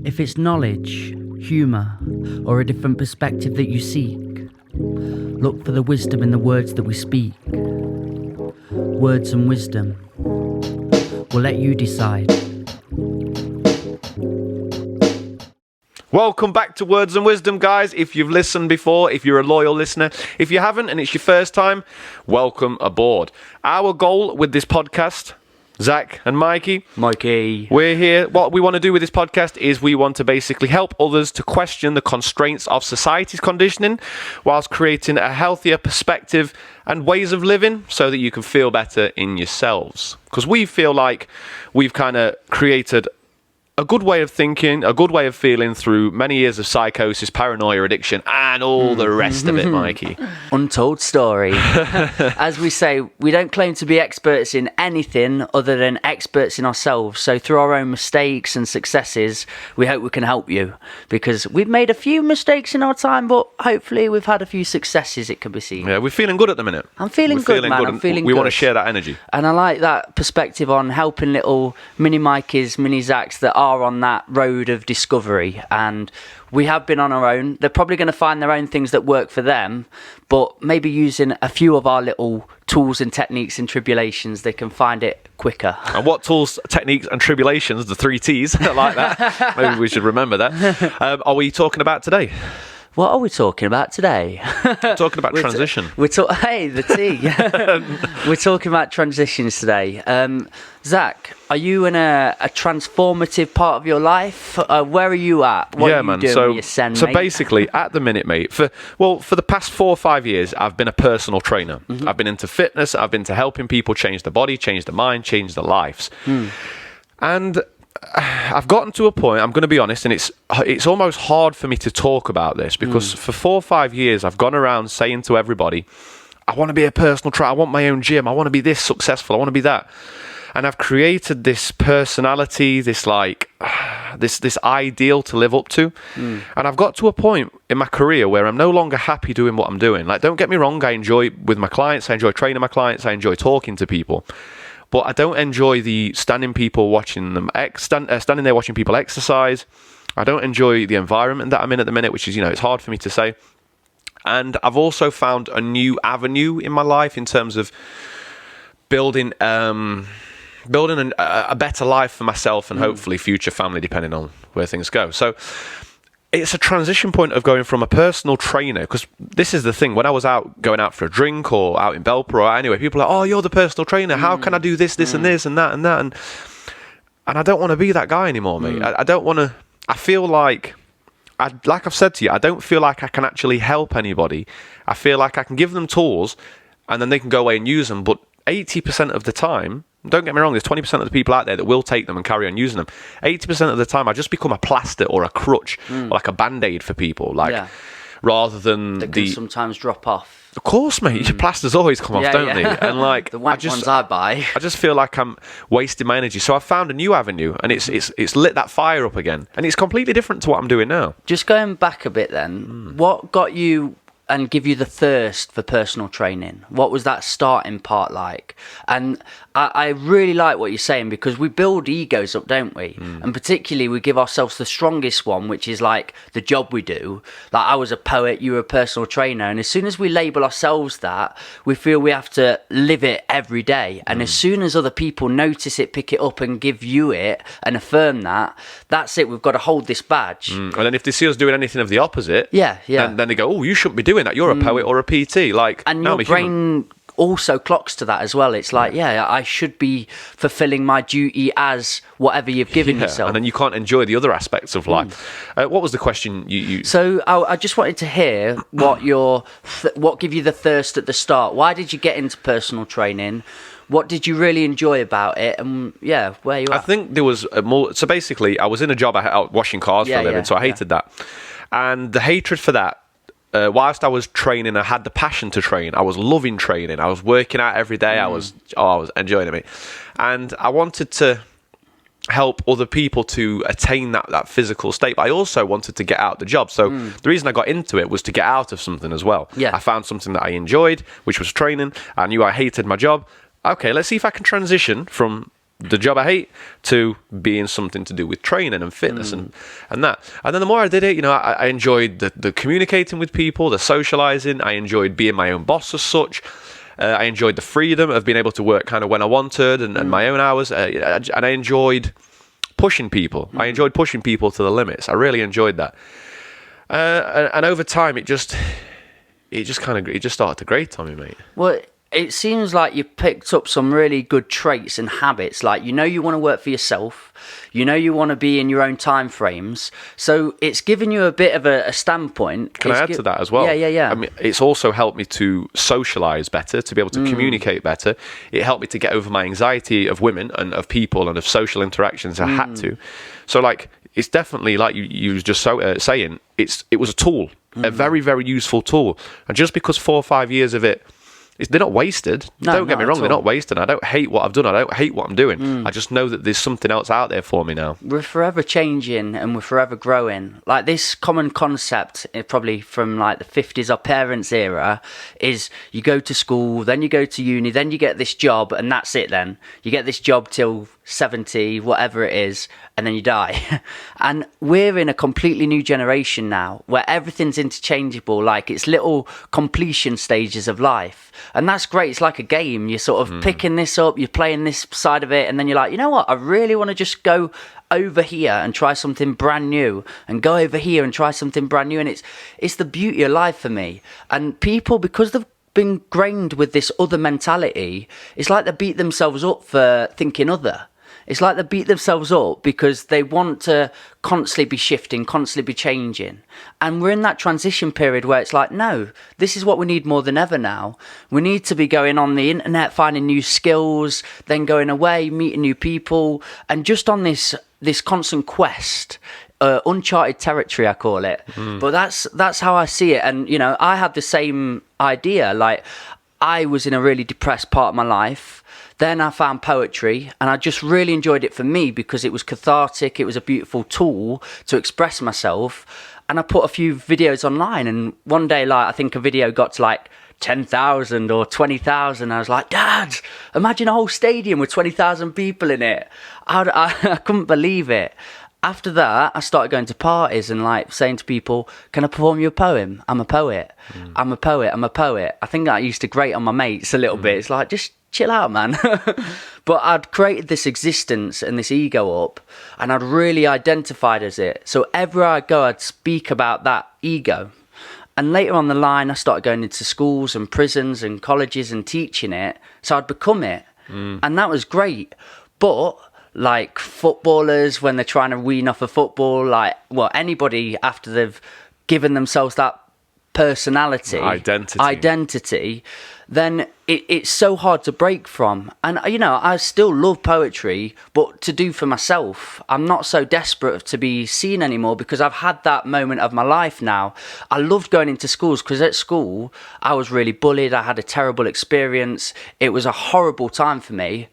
If it's knowledge, humour, or a different perspective that you seek, look for the wisdom in the words that we speak. Words and wisdom. We'll let you decide. Welcome back to Words and Wisdom, guys. If you've listened before, if you're a loyal listener, if you haven't and it's your first time, welcome aboard. Our goal with this podcast, Zak and Mikey. We're here. What we want to do with this podcast is we want to basically help others to question the constraints of society's conditioning whilst creating a healthier perspective and ways of living so that you can feel better in yourselves. Because we feel like we've kind of created a good way of thinking, a good way of feeling through many years of psychosis, paranoia, addiction, and all the rest of it, Mikey. Untold story. As we say, we don't claim to be experts in anything other than experts in ourselves. So through our own mistakes and successes, we hope we can help you. Because we've made a few mistakes in our time, but hopefully we've had a few successes, it can be seen. Yeah, we're feeling good at the minute. I'm feeling good, man. I'm feeling good. We want to share that energy. And I like that perspective on helping little mini Mikeys, mini Zaks that are on that road of discovery. And we have been on our own. They're probably going to find their own things that work for them, but maybe using a few of our little tools and techniques and tribulations, they can find it quicker. And what tools, techniques and tribulations, the 3 T's, I like that. Maybe we should remember that. Are we talking about today? What are we talking about today? Talking about transition. Hey, the T. We're talking about transitions today. Zak, are you in a transformative part of your life? Where are you at? What are you doing with your sen, so mate? Basically, at the minute, mate, for the past 4 or 5 years, I've been a personal trainer. Mm-hmm. I've been into fitness. I've been to helping people change their body, change their mind, change their lives. And I've gotten to a point, I'm going to be honest, and it's almost hard for me to talk about this because for 4 or 5 years I've gone around saying to everybody, I want to be a personal trainer, I want my own gym, I want to be this successful, I want to be that. And I've created this personality, this ideal to live up to. And I've got to a point in my career where I'm no longer happy doing what I'm doing. Like, don't get me wrong, I enjoy with my clients, I enjoy training my clients, I enjoy talking to people. But I don't enjoy the standing there watching people exercise. I don't enjoy the environment that I'm in at the minute, which is, it's hard for me to say. And I've also found a new avenue in my life in terms of building a better life for myself and hopefully future family, depending on where things go. So it's a transition point of going from a personal trainer, because this is the thing, when I was going out for a drink or out in Belper or anyway, people are like, oh, you're the personal trainer, how can I do this and this and that and that, and I don't want to be that guy anymore, mate. I don't want to, I feel like I've said to you, I don't feel like I can actually help anybody. I feel like I can give them tools and then they can go away and use them, but 80% of the time, don't get me wrong, there's 20% of the people out there that will take them and carry on using them. 80% of the time, I just become a plaster or a crutch, or like a band-aid for people, rather than that can sometimes drop off. Of course, mate. Your plasters always come off, don't they? And the ones I buy. I just feel like I'm wasting my energy. So I've found a new avenue, and it's lit that fire up again, and it's completely different to what I'm doing now. Just going back a bit, then, what got you and give you the thirst for personal training? What was that starting part like? And I really like what you're saying, because we build egos up, don't we? And particularly we give ourselves the strongest one, which is like the job we do. Like, I was a poet, you were a personal trainer, and as soon as we label ourselves that, we feel we have to live it every day. And as soon as other people notice it, pick it up and give you it and affirm that, that's it, we've got to hold this badge. And then if they see us doing anything of the opposite, then they go, oh, you shouldn't be doing that, you're a poet or a PT. Like, and your brain also clocks to that as well. It's like, I should be fulfilling my duty as whatever you've given yourself. And then you can't enjoy the other aspects of life. What was the question you... So I just wanted to hear what what gave you the thirst at the start. Why did you get into personal training? What did you really enjoy about it? And where you at? I think there was more... So basically, I was in a job out washing cars for a living, so I hated that. And the hatred for that, whilst I was training, I had the passion to train. I was loving training. I was working out every day. I was enjoying it. And I wanted to help other people to attain that physical state, but I also wanted to get out the job. So the reason I got into it was to get out of something as well. I found something that I enjoyed, which was training. I knew I hated my job. Okay, let's see if I can transition from the job I hate to being something to do with training and fitness and that. And then the more I did it, I enjoyed the communicating with people, the socializing. I enjoyed being my own boss as such. I enjoyed the freedom of being able to work kind of when I wanted and my own hours. And I enjoyed pushing people. I enjoyed pushing people to the limits. I really enjoyed that. And over time, it just started to grate on me, mate. Well, it seems like you picked up some really good traits and habits. Like, you want to work for yourself. You want to be in your own time frames. So it's given you a bit of a standpoint. Can I add to that as well? Yeah. I mean, it's also helped me to socialise better, to be able to communicate better. It helped me to get over my anxiety of women and of people and of social interactions. I had to. So, like, it's definitely, like you was just saying, it was a tool, a very, very useful tool. And just because 4 or 5 years of it, they're not wasted. No, don't get me wrong, they're all. not wasted. I don't hate what I've done. I don't hate what I'm doing. I just know that there's something else out there for me now. We're forever changing and we're forever growing. Like, this common concept, probably from like the 50s, our parents' era, is you go to school, then you go to uni, then you get this job, and that's it then. You get this job till 70, whatever it is, and then you die. And we're in a completely new generation now where everything's interchangeable. Like, it's little completion stages of life. And that's great. It's like a game. You're sort of picking this up, you're playing this side of it, and then you're like, you know what? I really want to just go over here and try something brand new, and go over here and try something brand new. And it's the beauty of life for me. And people, because they've been grained with this other mentality, it's like they beat themselves up for thinking other. It's like they beat themselves up because they want to constantly be shifting, constantly be changing. And we're in that transition period where it's like, no, this is what we need more than ever now. We need to be going on the internet, finding new skills, then going away, meeting new people, and just on this constant quest. Uncharted territory, I call it. But that's how I see it. And, I had the same idea. Like, I was in a really depressed part of my life. Then I found poetry, and I just really enjoyed it for me because it was cathartic. It was a beautiful tool to express myself. And I put a few videos online, and one day, like, I think a video got to like 10,000 or 20,000. I was like, Dad, imagine a whole stadium with 20,000 people in it. I couldn't believe it. After that, I started going to parties and like saying to people, can I perform you a poem? I'm a poet. I'm a poet. I'm a poet. I think that used to grate on my mates a little bit. It's like, just chill out, man. But I'd created this existence and this ego up, and I'd really identified as it. So everywhere I go, I'd speak about that ego. And later on the line, I started going into schools and prisons and colleges and teaching it. So I'd become it. And that was great. But like footballers, when they're trying to wean off a football, anybody after they've given themselves that personality, identity, then it's so hard to break from. And I still love poetry, but to do for myself, I'm not so desperate to be seen anymore because I've had that moment of my life now. I loved going into schools because at school I was really bullied. I had a terrible experience. It was a horrible time for me.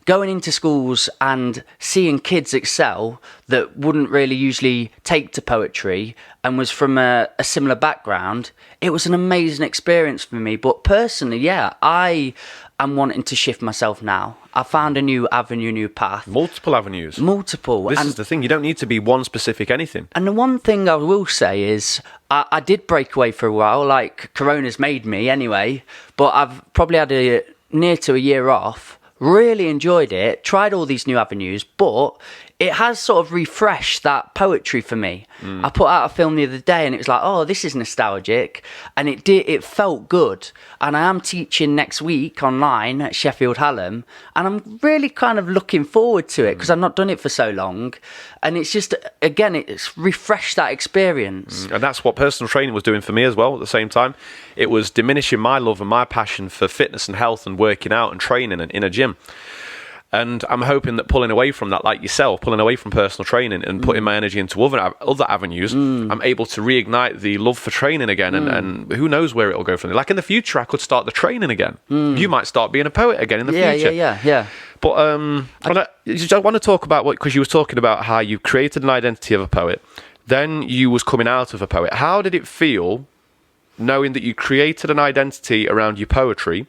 Going into schools and seeing kids excel that wouldn't really usually take to poetry and was from a similar background, it was an amazing experience for me. But personally, I am wanting to shift myself now. I found a new avenue, new path. Multiple avenues. This is the thing. You don't need to be one specific anything. And the one thing I will say is I did break away for a while, like Corona's made me anyway, but I've probably had near to a year off. Really enjoyed it, tried all these new avenues, but it has sort of refreshed that poetry for me. I put out a film the other day and it was like, oh, this is nostalgic, and it felt good. And I am teaching next week online at Sheffield Hallam, and I'm really kind of looking forward to it because I've not done it for so long. And it's just, again, it's refreshed that experience. And that's what personal training was doing for me as well at the same time. It was diminishing my love and my passion for fitness and health and working out and training and in a gym. And I'm hoping that pulling away from that, like yourself, pulling away from personal training and putting my energy into other avenues, I'm able to reignite the love for training again. And who knows where it'll go from there. Like in the future, I could start the training again. You might start being a poet again in the future. Yeah. But I want to talk about because you were talking about how you created an identity of a poet. Then you was coming out of a poet. How did it feel knowing that you created an identity around your poetry?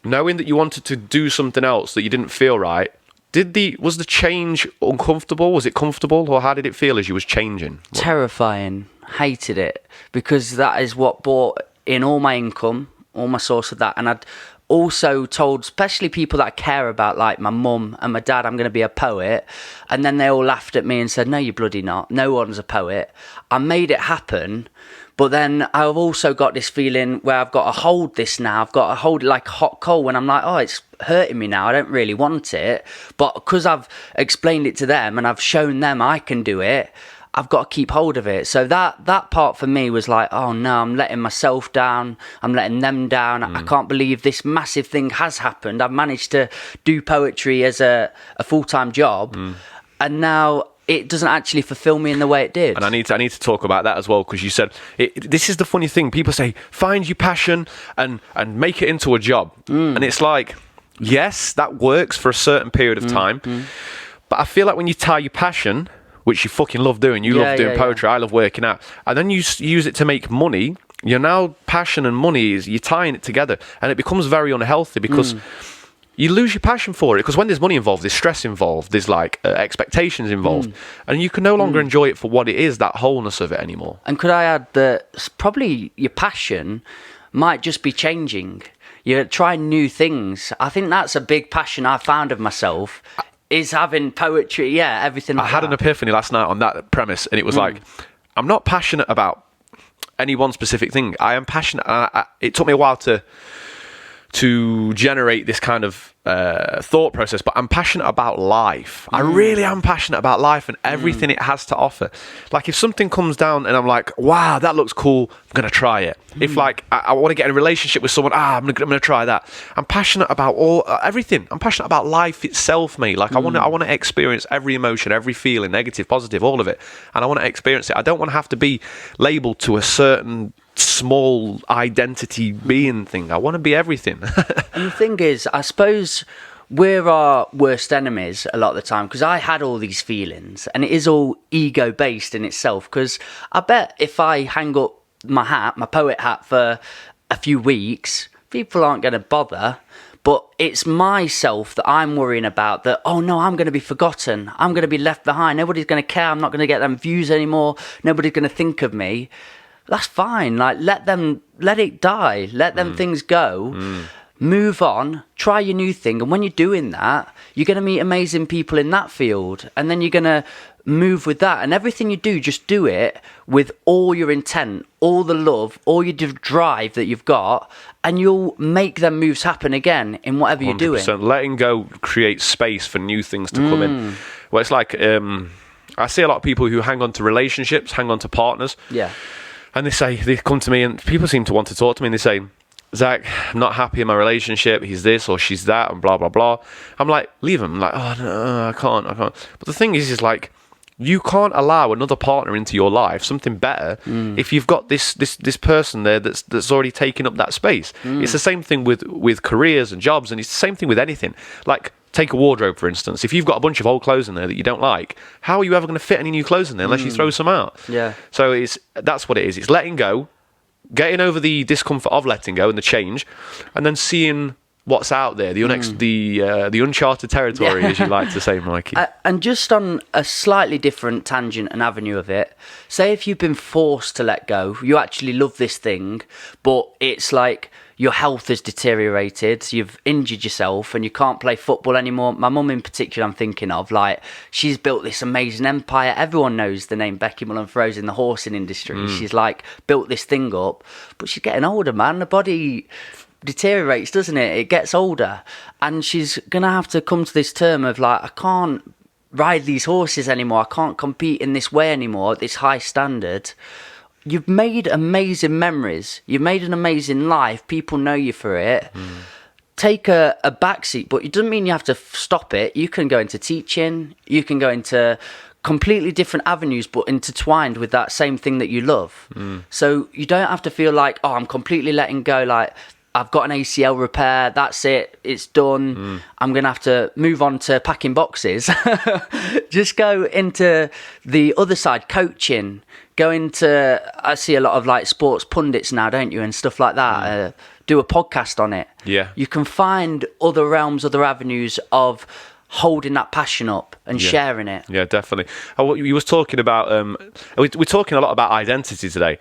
knowing that you wanted to do something else that you didn't feel right, was the change uncomfortable? Was it comfortable, or how did it feel as you was changing? Terrifying. Hated it, because that is what brought in all my income, all my source of that. And I'd also told, especially people that I care about, like my mum and my dad, I'm going to be a poet. And then they all laughed at me and said, no, you're bloody not. No one's a poet. I made it happen. But then I've also got this feeling where I've got to hold this now. I've got to hold it like a hot coal when I'm like, oh, it's hurting me now. I don't really want it. But because I've explained it to them and I've shown them I can do it, I've got to keep hold of it. So that part for me was like, oh no, I'm letting myself down. I'm letting them down. I can't believe this massive thing has happened. I've managed to do poetry as a full-time job. And now it doesn't actually fulfill me in the way it did. And I need to talk about that as well, because you said, this is the funny thing. People say, find your passion and make it into a job. And it's like, yes, that works for a certain period of time. But I feel like when you tie your passion, which you fucking love doing. You love doing poetry. I love working out. And then you use it to make money. You're now passion and money, you're tying it together. And it becomes very unhealthy, because you lose your passion for it. Because when there's money involved, there's stress involved, there's like expectations involved. And you can no longer enjoy it for what it is, that wholeness of it anymore. And could I add that probably your passion might just be changing. You're trying new things. I think that's a big passion I found of myself. Is having poetry, everything like I had an epiphany last night on that premise, and it was like, I'm not passionate about any one specific thing. I am passionate. It took me a while to generate this kind of thought process, but I'm passionate about life. I really am passionate about life and everything it has to offer. Like if something comes down and I'm like, wow, that looks cool, I'm gonna try it. If like I want to get in a relationship with someone, I'm gonna try that. I'm passionate about everything. I'm passionate about life itself, mate. Like I want to experience every emotion, every feeling, negative, positive, all of it, and I want to experience it. I don't want to have to be labeled to a certain small identity being thing. I want to be everything. And the thing is, I suppose we're our worst enemies a lot of the time, because I had all these feelings and it is all ego based in itself. Because I bet if I hang up my poet hat for a few weeks, people aren't going to bother. But it's myself that I'm worrying about, that, oh no, I'm going to be forgotten. I'm going to be left behind. Nobody's going to care. I'm not going to get them views anymore. Nobody's going to think of me. That's fine. Like, let it die. Let them things go. Move on. Try your new thing. And when you're doing that, you're going to meet amazing people in that field. And then you're going to move with that. And everything you do, just do it with all your intent, all the love, all your drive that you've got. And you'll make them moves happen again in whatever you're doing. Letting go creates space for new things to come in. Well, it's like, I see a lot of people who hang on to relationships, hang on to partners. Yeah. And they come to me, and people seem to want to talk to me, and they say, Zach, I'm not happy in my relationship. He's this or she's that, and blah, blah, blah. I'm like, leave him. I'm like, oh, no, I can't. But the thing is like, you can't allow another partner into your life, something better, if you've got this person there that's already taken up that space. It's the same thing with careers and jobs, and it's the same thing with anything. Like, take a wardrobe, for instance. If you've got a bunch of old clothes in there that you don't like, how are you ever going to fit any new clothes in there unless you throw some out? Yeah. So that's what it is. It's letting go, getting over the discomfort of letting go and the change, and then seeing what's out there, the uncharted territory, as you like to say, Mikey. And just on a slightly different tangent and avenue of it, say if you've been forced to let go, you actually love this thing, but it's like your health has deteriorated, you've injured yourself and you can't play football anymore. My mum in particular, I'm thinking of, like, she's built this amazing empire. Everyone knows the name Becky Mullen-Froese in the horsing industry. She's like built this thing up, but she's getting older, man. The body deteriorates, doesn't it? It gets older, and she's gonna have to come to this term of like, I can't ride these horses anymore. I can't compete in this way anymore at this high standard. You've made amazing memories. You've made an amazing life. People know you for it. Take a backseat, but it doesn't mean you have to stop it. You can go into teaching. You can go into completely different avenues, but intertwined with that same thing that you love. So you don't have to feel like, oh, I'm completely letting go. Like, I've got an ACL repair. That's it. It's done. I'm going to have to move on to packing boxes. Just go into the other side, coaching. Go into, I see a lot of like sports pundits now, don't you? And stuff like that. Do a podcast on it. Yeah. You can find other realms, other avenues of holding that passion up and sharing it. Yeah, definitely. You was talking about, we're talking a lot about identity today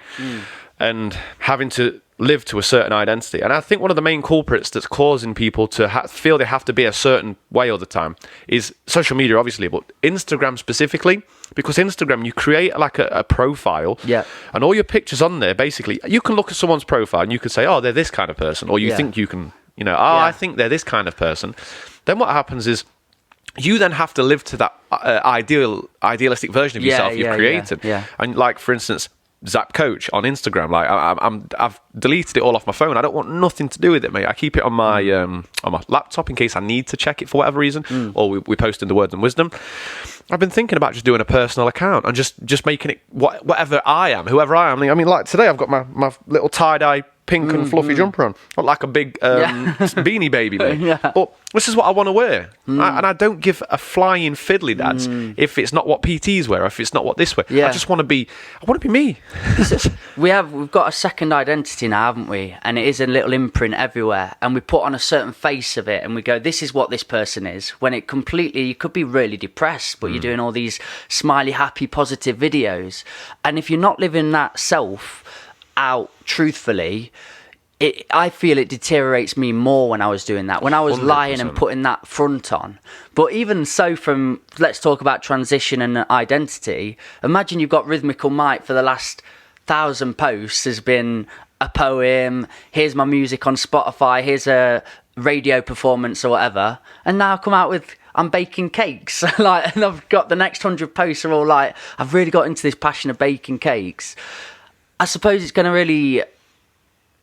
and having to live to a certain identity. And I think one of the main culprits that's causing people to feel they have to be a certain way all the time is social media, obviously, but Instagram specifically, because Instagram, you create like a profile and all your pictures on there, basically, you can look at someone's profile and you can say, oh, they're this kind of person, or you think you can, I think they're this kind of person. Then what happens is you then have to live to that idealistic version of yourself you've created. And like, for instance, Zak Coach on Instagram, like I've deleted it all off my phone. I don't want nothing to do with it, mate. I keep it on my laptop in case I need to check it for whatever reason, or we post in the Words and Wisdom. I've been thinking about just doing a personal account and just making it whatever I am, whoever I am. I mean, like today I've got my little tie-dye pink and fluffy jumper on, not like a big beanie baby, mate. But this is what I want to wear, and I don't give a flying fiddly dads if it's not what PTs wear, or if it's not what this wear. I just want to be. I want to be me. We've got a second identity now, haven't we? And it is a little imprint everywhere, and we put on a certain face of it, and we go, "This is what this person is." When it completely, you could be really depressed, but you're doing all these smiley, happy, positive videos, and if you're not living that self out truthfully, I feel it deteriorates me more when I was doing that, when I was 100%. Lying and putting that front on. But even so, from let's talk about transition and identity, imagine you've got Rhythmical Mike for the last 1,000 posts has been a poem, here's my music on Spotify, here's a radio performance or whatever, and now I come out with I'm baking cakes. Like, and I've got the next 100 posts are all like, I've really got into this passion of baking cakes. I suppose it's going to really,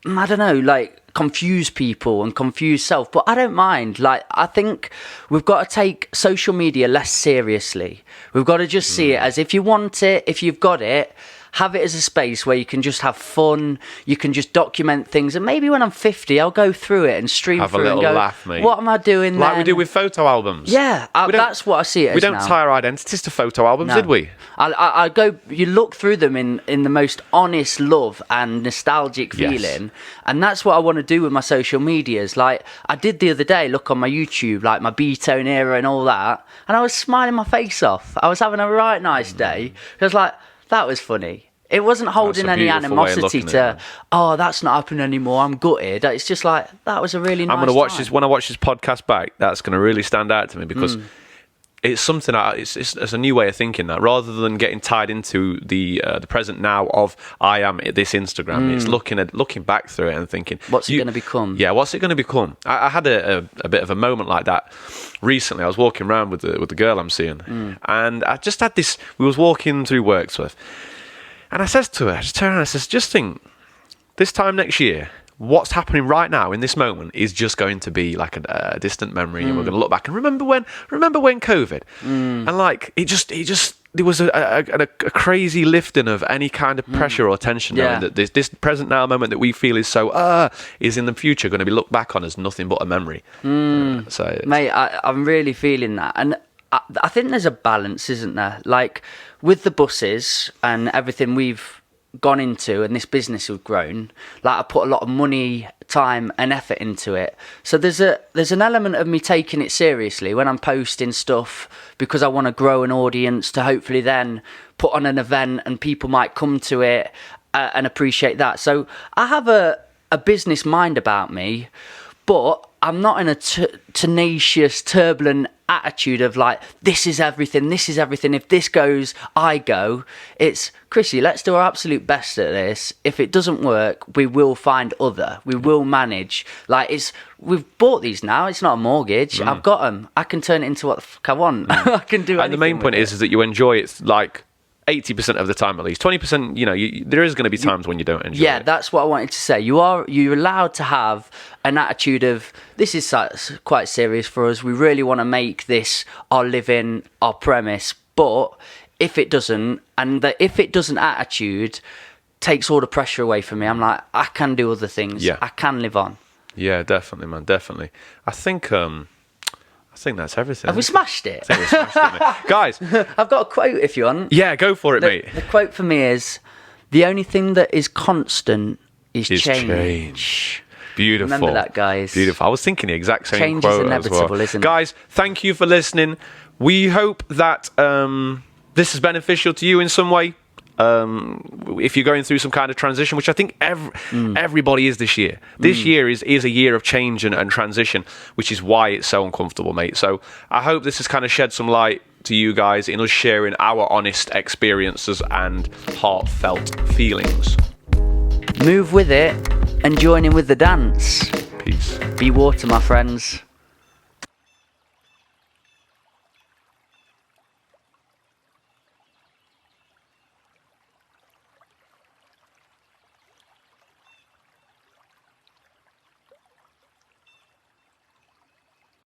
I don't know, like confuse people and confuse self, but I don't mind. Like, I think we've got to take social media less seriously. We've got to just see it as if you want it, if you've got it, have it as a space where you can just have fun, you can just document things, and maybe when I'm 50, I'll go through it and stream through it and go, laugh, mate. What am I doing like then? We do with photo albums. Yeah, that's what I see it as. We don't tie our identities to photo albums, did we? I go, you look through them in the most honest love and nostalgic feeling, and that's what I want to do with my social medias. Like, I did the other day, look on my YouTube, like my B-Tone era and all that, and I was smiling my face off. I was having a right nice day. I was like, that was funny. It wasn't holding any animosity to, oh, that's not happening anymore, I'm gutted. It's just like, that was a really nice I'm going to watch this, when I watch this podcast back, that's going to really stand out to me, because it's something, it's a new way of thinking that, rather than getting tied into the present now of, I am this Instagram, it's looking back through it and thinking, what's it going to become? Yeah, what's it going to become? I had a bit of a moment like that recently. I was walking around with the girl I'm seeing, and I just had this, we was walking through Wirksworth, and I says to her, I just turn around and I says, just think, this time next year, what's happening right now in this moment is just going to be like a distant memory, and we're going to look back and remember when COVID, and like it just there was a crazy lifting of any kind of pressure or tension, knowing that this present now moment that we feel is so is in the future going to be looked back on as nothing but a memory. So, mate, I'm really feeling that, and I think there's a balance, isn't there? Like with the buses and everything we've gone into and this business we've grown, like I put a lot of money, time and effort into it. So there's an element of me taking it seriously when I'm posting stuff, because I want to grow an audience to hopefully then put on an event and people might come to it and appreciate that. So I have a business mind about me, but I'm not in a tenacious, turbulent attitude of like, this is everything, if this goes, I go. It's, Chrissy, let's do our absolute best at this. If it doesn't work, we will find other, we will manage. Like, we've bought these now, it's not a mortgage, I've got them, I can turn it into what the fuck I want. I can do anything. And the main point is that you enjoy it, like 80% of the time at least. 20%, there is going to be times when you don't enjoy it. Yeah, that's what I wanted to say. You're allowed to have an attitude of, this is quite serious for us, we really want to make this our living, our premise, but if it doesn't, and the if it doesn't attitude takes all the pressure away from me. I'm like, I can do other things, I can live on. Yeah, definitely, man, definitely. I think that's everything. Have we smashed it? I think we smashed it, mate. Guys, I've got a quote if you want. yeah, go for it, mate. The quote for me is, the only thing that is constant is Is change. Beautiful. Remember that, guys. Beautiful. I was thinking the exact same Change is quote inevitable, as well. isn't it? Guys, thank you for listening. We hope that this is beneficial to you in some way. If you're going through some kind of transition, which I think everybody is this year. This year is a year of change and transition, which is why it's so uncomfortable, mate. So I hope this has kind of shed some light to you guys in us sharing our honest experiences and heartfelt feelings. Move with it and join in with the dance. Peace. Be water, my friends.